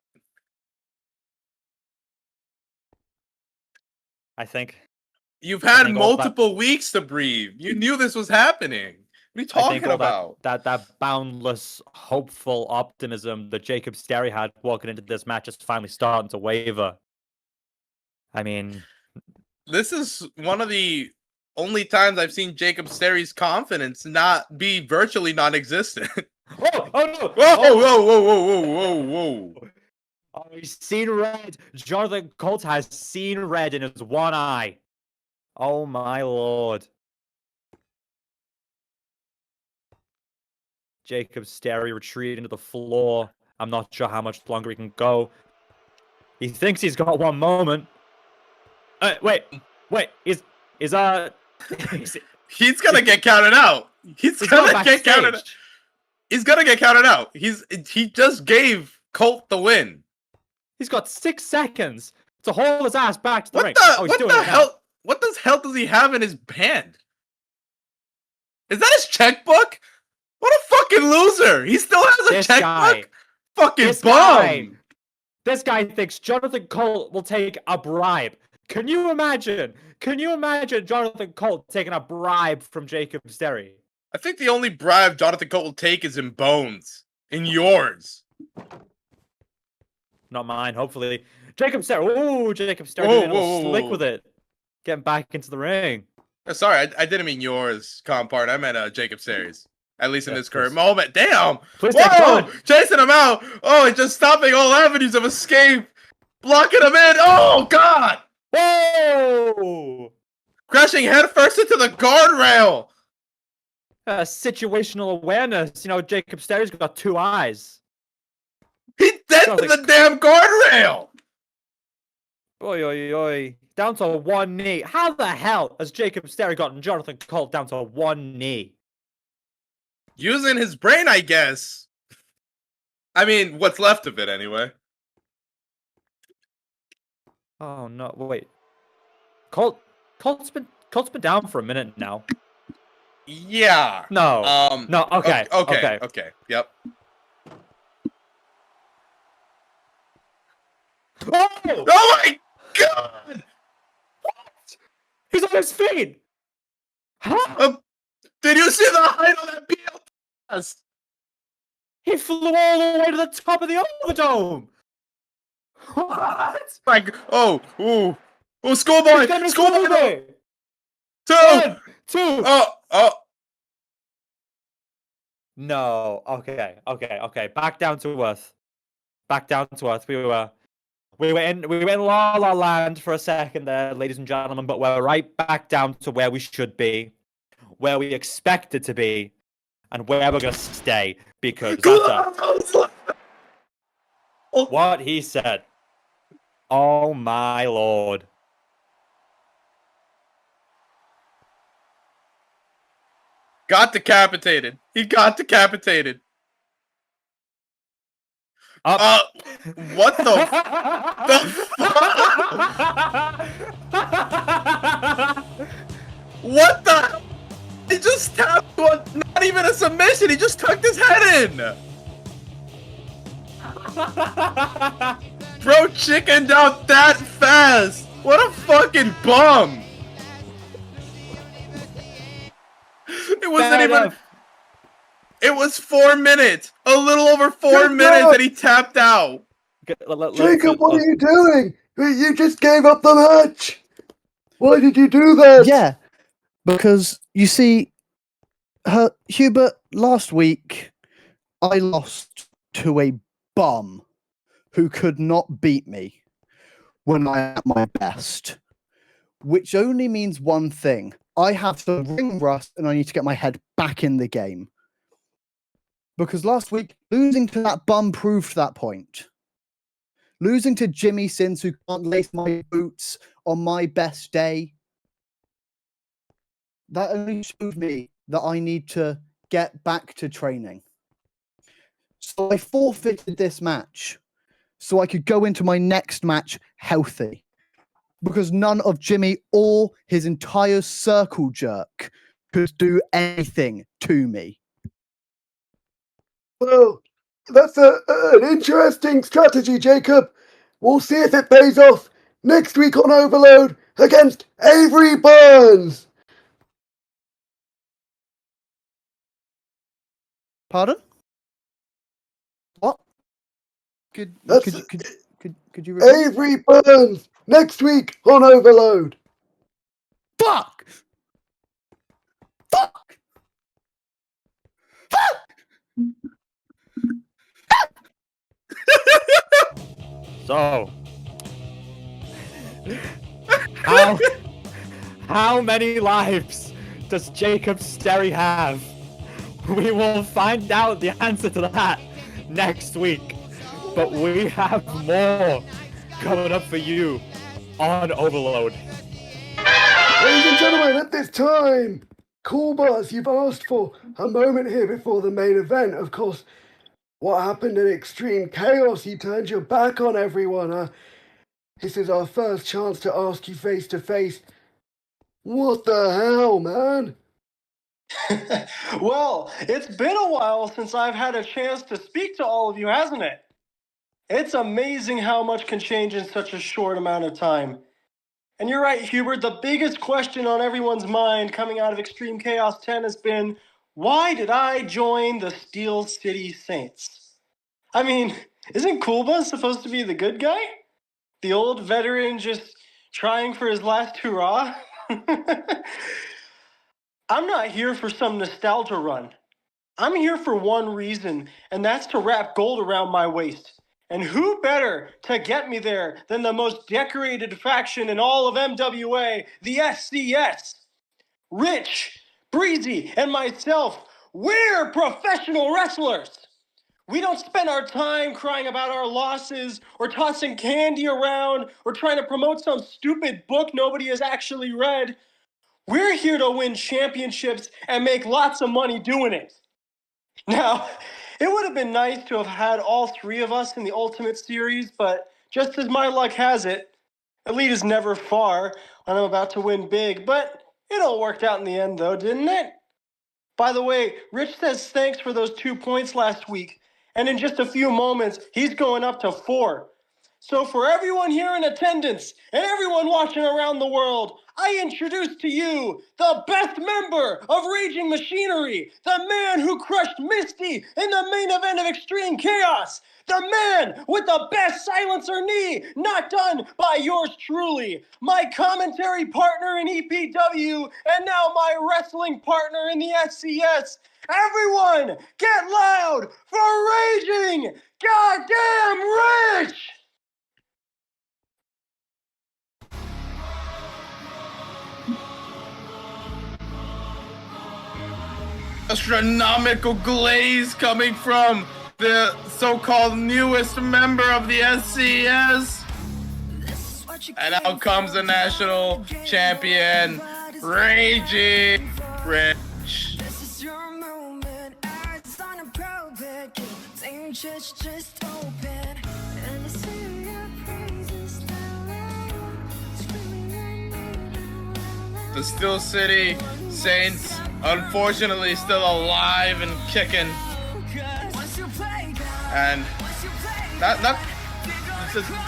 I think you've had multiple weeks to breathe. You knew this was happening. What are you talking about? That boundless, hopeful optimism that Jacob Sterry had walking into this match is finally starting to waver. I mean, this is one of the only times I've seen Jacob Sterry's confidence not be virtually non-existent. Oh no! Whoa! Oh, he's seen red. Jonathan Colt has seen red in his one eye. Oh my lord. Jacob Sterry retreating to the floor. I'm not sure how much longer he can go. He thinks he's got one moment. Wait. He's gonna get counted out. He's gonna get counted out. He's gonna get counted out. He just gave Colt the win. He's got 6 seconds to hold his ass back to the ring. What the hell does he have in his hand? Is that his checkbook? What a fucking loser! He still has a checkbook. Fucking bum. This guy thinks Jonathan Colt will take a bribe. Can you imagine? Jonathan Colt taking a bribe from Jacob Sterry? I think the only bribe Jonathan Colt will take is in bones. In yours. Not mine, hopefully. Jacob Sterry. Ooh, Jacob Sterry being a little slick with it. Getting back into the ring. Sorry, I didn't mean yours, compart. I meant Jacob Sterry's. At least in this current moment. Damn! Whoa! Chasing him out! Oh, and just stopping all avenues of escape! Blocking him in! Oh, God! Whoa! Crashing headfirst into the guardrail! Situational awareness. Jacob Sterry's got 2 eyes. He dented the damn guardrail! Oi. Down to 1 knee. How the hell has Jacob Sterry gotten Jonathan Colt down to 1 knee? Using his brain, I guess. I mean, what's left of it, anyway. Oh, no. Wait. Colt's been down for a minute now. Yeah. No. No, okay. Okay. Yep. Oh my God! What? He's on his feet! Huh? Did you see the height of that BLT? He flew all the way to the top of the Overdome! What? Schoolboy! Schoolboy! Two! Oh! No, okay. Back down to earth. We were We went in La La Land for a second there, ladies and gentlemen, but we're right back down to where we should be, where we expected to be, and where we're gonna stay, because that's what he said. Oh my lord. Got decapitated. He got decapitated. Up. What the What the? He just tapped one, not even a submission, he just tucked his head in! Bro chickened out that fast! What a fucking bum! It wasn't even... It was 4 minutes! A little over 4 minutes and he tapped out! Jacob, what are you doing? You just gave up the match! Why did you do that? Yeah, because you see, Hubert, last week I lost to a bum who could not beat me when I'm at my best, which only means one thing. I have some ring rust and I need to get my head back in the game. Because last week, losing to that bum proved that point. Losing to Jimmy Sins, who can't lace my boots on my best day, that only showed me that I need to get back to training. So I forfeited this match so I could go into my next match healthy. Because none of Jimmy or his entire circle jerk could do anything to me. Well, that's an interesting strategy, Jacob. We'll see if it pays off next week on Overload against Avery Burns. Pardon? What? Could you repeat? Avery Burns next week on Overload. Fuck! Fuck! Fuck! So, how many lives does Jacob Sterry have? We will find out the answer to that next week. But we have more coming up for you on Overload. Ladies and gentlemen, at this time, Koolbuzz, you've asked for a moment here before the main event. Of course, what happened in Extreme Chaos? You turned your back on everyone. This is our first chance to ask you face to face. What the hell, man? Well, it's been a while since I've had a chance to speak to all of you, hasn't it? It's amazing how much can change in such a short amount of time. And you're right, Hubert, the biggest question on everyone's mind coming out of Extreme Chaos 10 has been, why did I join the Steel City Saints? I mean, isn't Koolbuzz supposed to be the good guy? The old veteran just trying for his last hurrah? I'm not here for some nostalgia run. I'm here for one reason, and that's to wrap gold around my waist. And who better to get me there than the most decorated faction in all of MWA, the SCS? Rich, Breezy, and myself, we're professional wrestlers. We don't spend our time crying about our losses or tossing candy around or trying to promote some stupid book nobody has actually read. We're here to win championships and make lots of money doing it. Now, it would have been nice to have had all three of us in the Ultimate Series, but just as my luck has it, Elite is never far when I'm about to win big, but it all worked out in the end though, didn't it? By the way, Rich says thanks for those 2 points last week, and in just a few moments, he's going up to 4. So for everyone here in attendance and everyone watching around the world, I introduce to you the best member of Raging Machinery, the man who crushed Misty in the main event of Extreme Chaos, the man with the best silencer knee, not done by yours truly, my commentary partner in EPW, and now my wrestling partner in the SCS. Everyone, get loud for Raging Goddamn Rich! astronomical glaze coming from the so-called newest member of the SCS. And out comes the national champion, Raging Rich. The Steel City Saints, unfortunately, still alive and kicking. And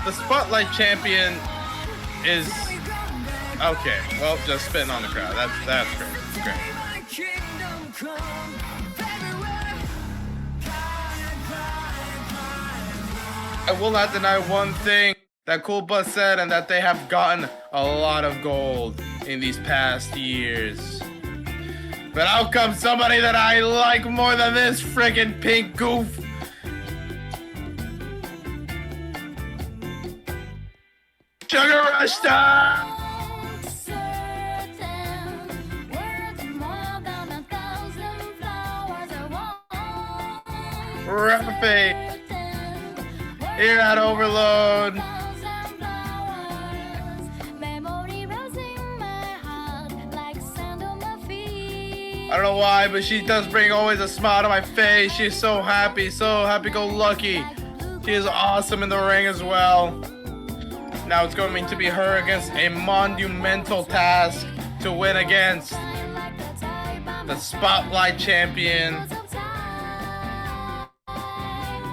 the Spotlight champion is okay. Well, just spitting on the crowd. That's great. I will not deny one thing that Koolbuzz said, and that they have gotten a lot of gold in these past years. But out comes somebody that I like more than this friggin' pink goof. Sugar Rush time! Rafi here at Overload. I don't know why, but she does bring always a smile to my face. She's so happy-go-lucky. She is awesome in the ring as well. Now it's going to be her against a monumental task to win against the Spotlight champion,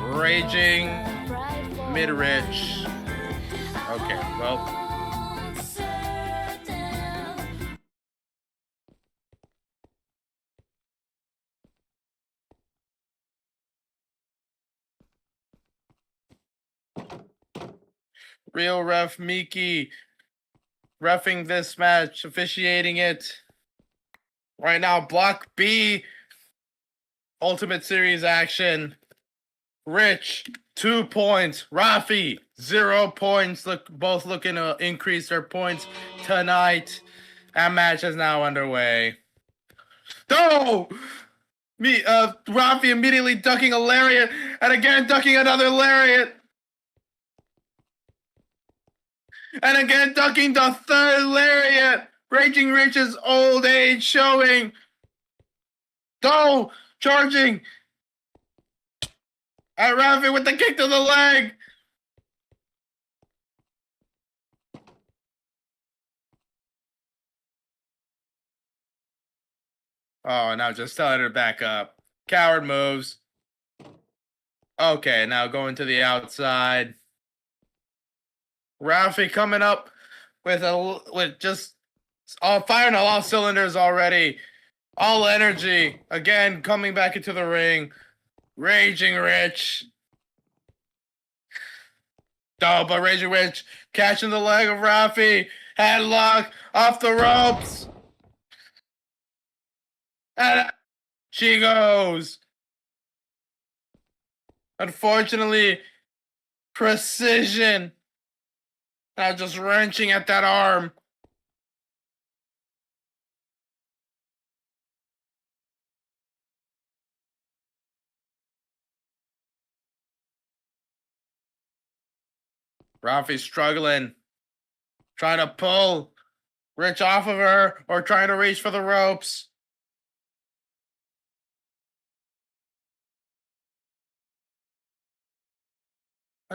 Raging Mid-Rich. Okay, well. Real ref Miki reffing this match, officiating it. Right now, Block B, Ultimate Series action. Rich, 2 points. Rafi, 0 points. Both looking to increase their points tonight. That match is now underway. No! Rafi immediately ducking a lariat, and again ducking another lariat. And again, ducking the third lariat. Raging Rich's old age showing. Oh, charging. At Rafi with the kick to the leg. Oh, now just telling her back up. Coward moves. Okay, now going to the outside. Rafi coming up with just all firing on all cylinders already. All energy. Again, coming back into the ring. Raging Rich. Oh, but Raging Rich catching the leg of Rafi. Headlock off the ropes. And she goes. Unfortunately, precision. Now just wrenching at that arm. Rafi's struggling. Trying to pull Rich off of her or trying to reach for the ropes.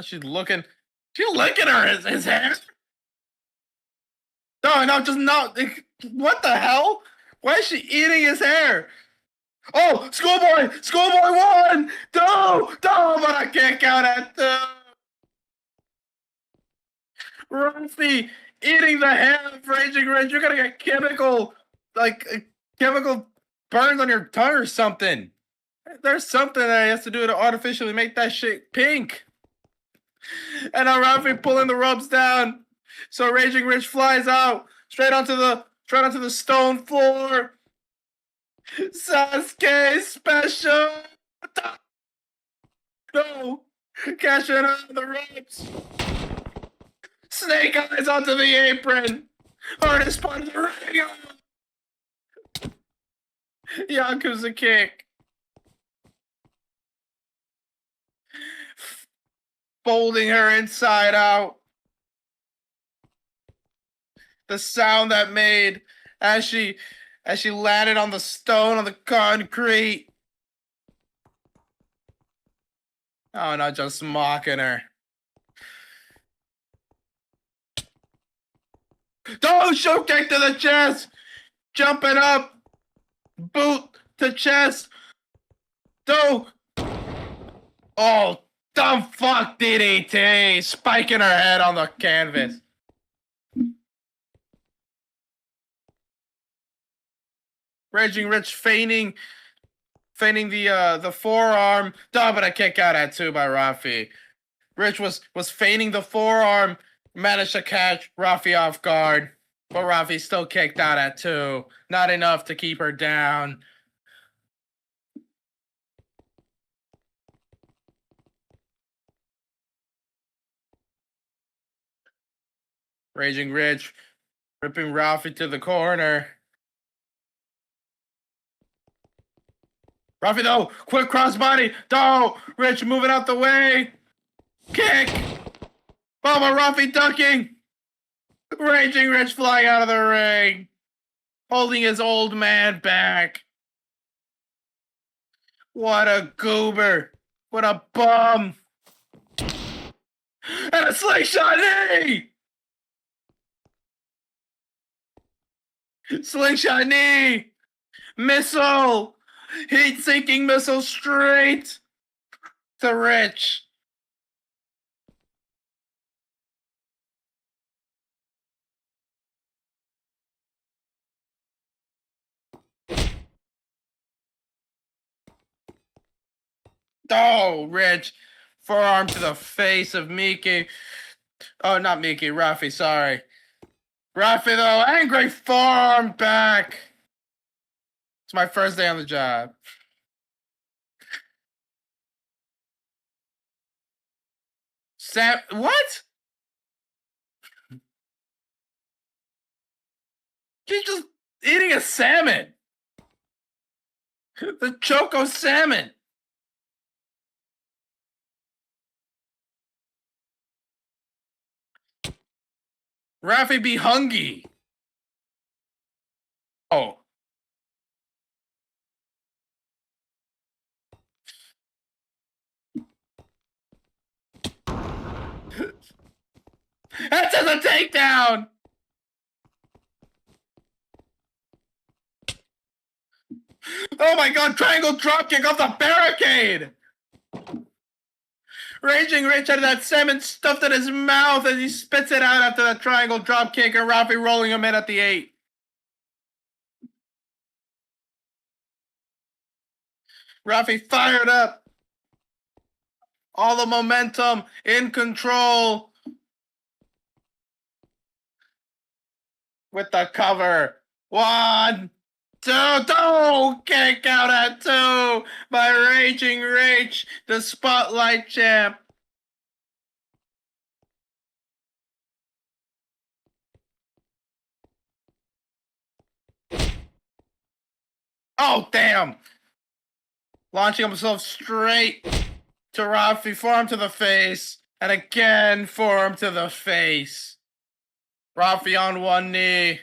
She's looking. She's licking his hair. No, just not. What the hell? Why is she eating his hair? Oh, Schoolboy won. No, but I can't count at two. Rafi eating the hair of Raging Rich. You're gonna get chemical burns on your tongue or something. There's something that he has to do to artificially make that shit pink. And now Rafi pulling the ropes down. So Raging Rich flies out straight onto the stone floor. Sasuke special. No, cashing out the ropes. Snake eyes onto the apron. Hardest part of the ring. Yakuza kick. Folding her inside out. The sound that made as she landed on the stone, on the concrete. Oh, not just mocking her. Oh, show kick to the chest. Jumping up. Boot to chest. Oh, dumb fuck DDT. Spiking her head on the canvas. Raging Rich feigning the forearm. But a kick out at 2 by Rafi. Rich was feigning the forearm, managed to catch Rafi off guard, but Rafi still kicked out at 2. Not enough to keep her down. Raging Rich ripping Rafi to the corner. Rafi though, quick crossbody. Rich moving out the way. Kick. But Rafi ducking. Raging Rich flying out of the ring. Holding his old man back. What a goober. What a bum. And a slingshot knee. Slingshot knee. Missile. Heat-seeking missile straight to Rich. Rich. Forearm to the face of Miki. Oh, not Miki. Rafi, sorry. Rafi, though, angry forearm back. It's my first day on the job. What? She's just eating a salmon. The Choco salmon. Rafi be hungry. Oh. That's a takedown. Oh my god, triangle dropkick off the barricade. Raging Rich had that salmon stuffed in his mouth as he spits it out after that triangle dropkick, and Rafi rolling him in at the 8. Rafi fired up. All the momentum, in control. With the cover. 1, 2, kick out at 2 by Raging Rage, the Spotlight champ. Oh, damn. Launching himself straight to Rafi, forearm to the face, and again, forearm to the face. Rafi on one knee.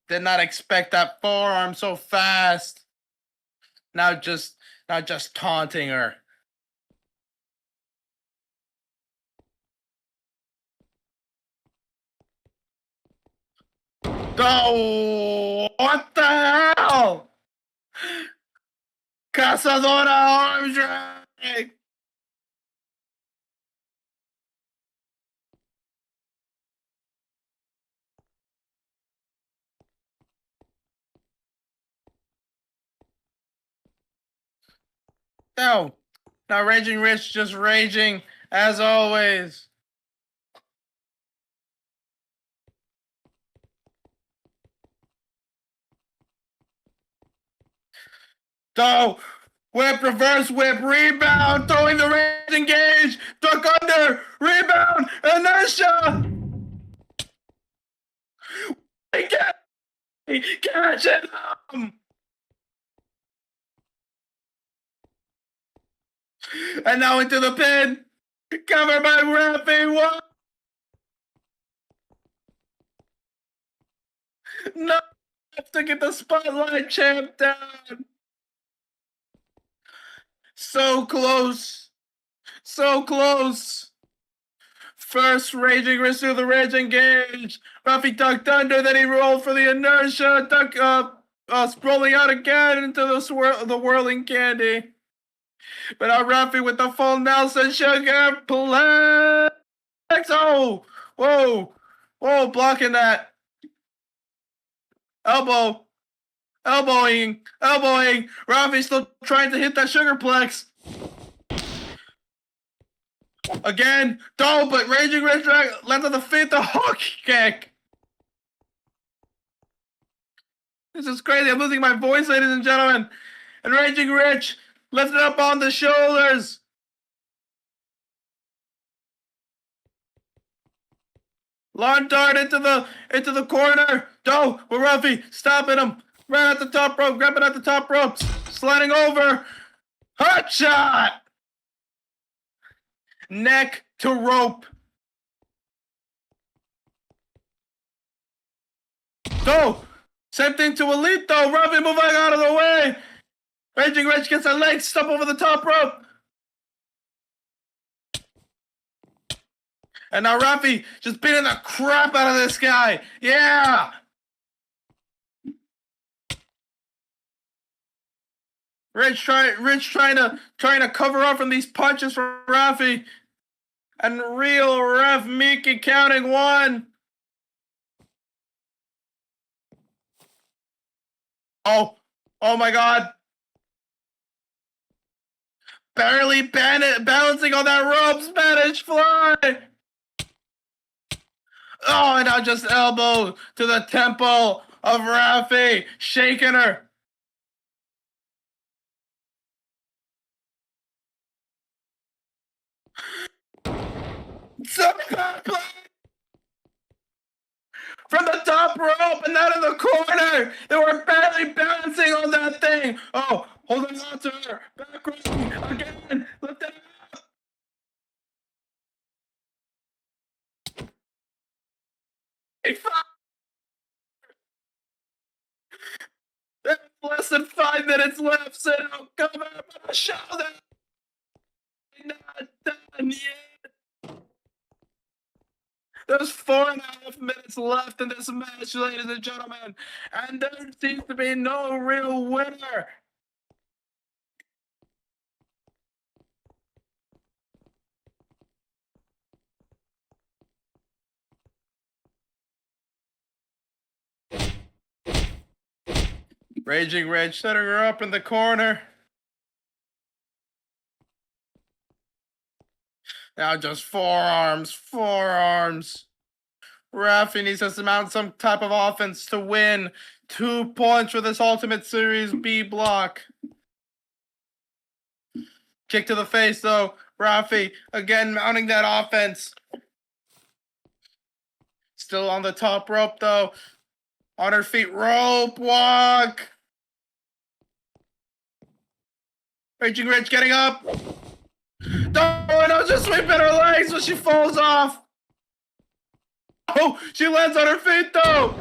Did not expect that forearm so fast. Now just taunting her. Oh, what the hell? Cazadora arm drag. No. Now Raging Rich just raging as always. Whip, reverse whip, rebound, throwing the raging engage, duck under, rebound, inertia. Catch him! And now into the pin! Covered by Rafi! What? No! Have to get the spotlight champ down! So close! So close! First Raging Wrist through the Rage Engage! Rafi ducked under, then he rolled for the inertia, rolling out again into the whirling candy. But now Rafi with the full Nelson Sugar Plex! Oh! Whoa! Whoa, blocking that. Elbowing. Rafi still trying to hit that Sugarplex. Again, but Raging Red Dragon lands on the feet, the hook kick. This is crazy. I'm losing my voice, ladies and gentlemen. And Raging Rich lifted up on the shoulders. Lawn dart into the corner. But Rafi stopping him. Right at the top rope, grabbing at the top ropes, sliding over. Hot shot. Neck to rope. Same thing to Elite though. Rafi moving out of the way. Raging Rich gets a leg step over the top rope. And now Rafi just beating the crap out of this guy. Yeah. Rich trying to cover up from these punches from Rafi. And real ref Miki counting one. Oh my God. Barely balancing on that rope, Spanish fly. Oh, and now just elbow to the temple of Rafi, shaking her. From the top rope and out of the corner. They were barely balancing on that thing. Oh, holding on to her. Back rope again. Lift it up. There's less than 5 minutes left. Sit out. Cover up on the shoulder. Not done yet. There's 4.5 minutes left in this match, ladies and gentlemen, and there seems to be no real winner. Raging Rage setting her up in the corner. Now just forearms. Rafi needs to mount some type of offense to win. 2 points for this Ultimate Series B block. Kick to the face though. Rafi again mounting that offense. Still on the top rope though. On her feet, rope walk. Raging Rage getting up. No, just sweeping her legs when she falls off. Oh, she lands on her feet though.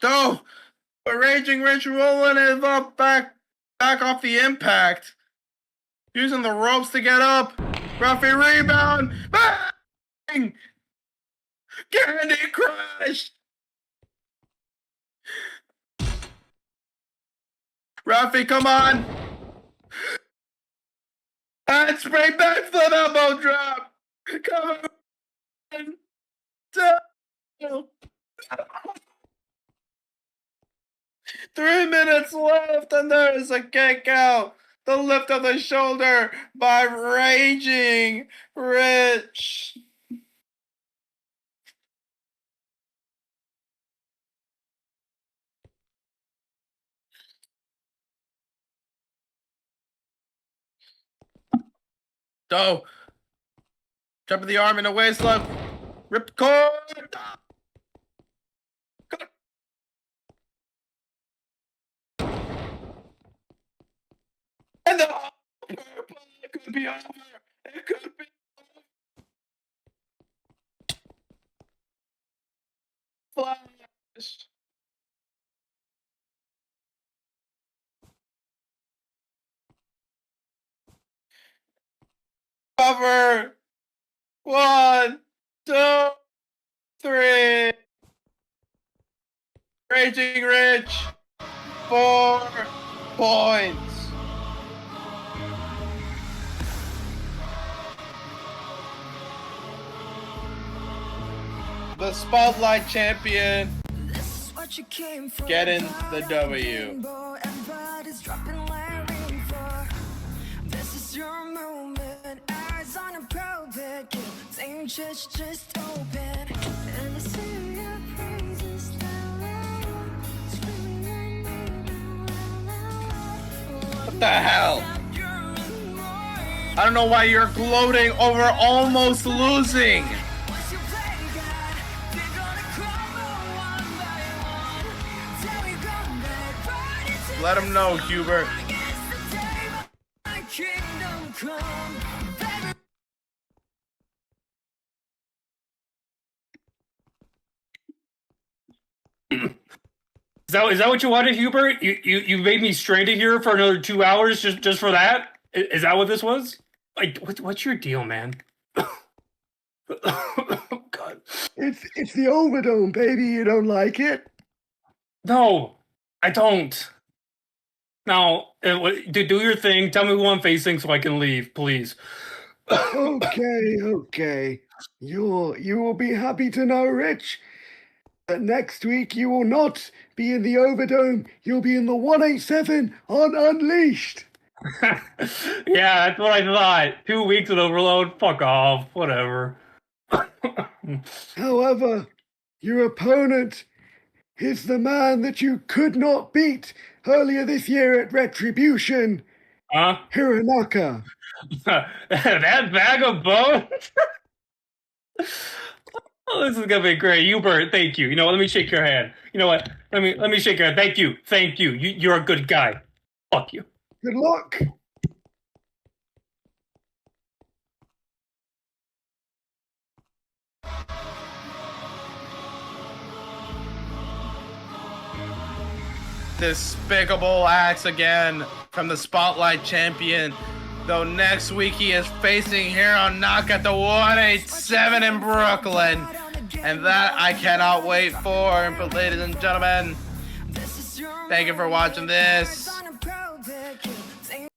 But Raging Rich rolling it up back off the impact. Using the ropes to get up. Rafi rebound. Bang! Candy Crush. Rafi, come on. And spray backflip elbow drop. Come on. 3 minutes left, and there is a kick out. The lift of the shoulder by Raging Rich. Jump of the arm in a waist lock. Rip the cord. And the purple, it could be over. It could be flash. Cover. 1, 2, 3. Raging Rich. 4 points. The Spotlight champion getting the W. This is your moment, eyes on a pulpit, same chest just open, and I sing your praises loud, screaming your name out. What the hell? I don't know why you're gloating over almost losing. Let him know, Hubert. Is that what you wanted, Hubert? You made me stranded here for another 2 hours just for that? Is that what this was? Like, what's your deal, man? Oh, God. It's the Overdome, baby. You don't like it? No, I don't. Now, do your thing. Tell me who I'm facing so I can leave, please. Okay. You will be happy to know, Rich, that next week you will not be in the Overdome. You'll be in the 187 on Unleashed. Yeah, that's what I thought. 2 weeks of Overload. Fuck off. Whatever. However, your opponent is the man that you could not beat earlier this year at Retribution. Hironaka. That bag of bones? Oh, this is gonna be great. Hubert, thank you. You know what? Let me shake your hand. You know what? Let me shake your hand. Thank you. You're a good guy. Fuck you. Good luck. Despicable acts again from the Spotlight champion. Though next week he is facing Hironaka at the 187 in Brooklyn. And that I cannot wait for. But ladies and gentlemen, thank you for watching this.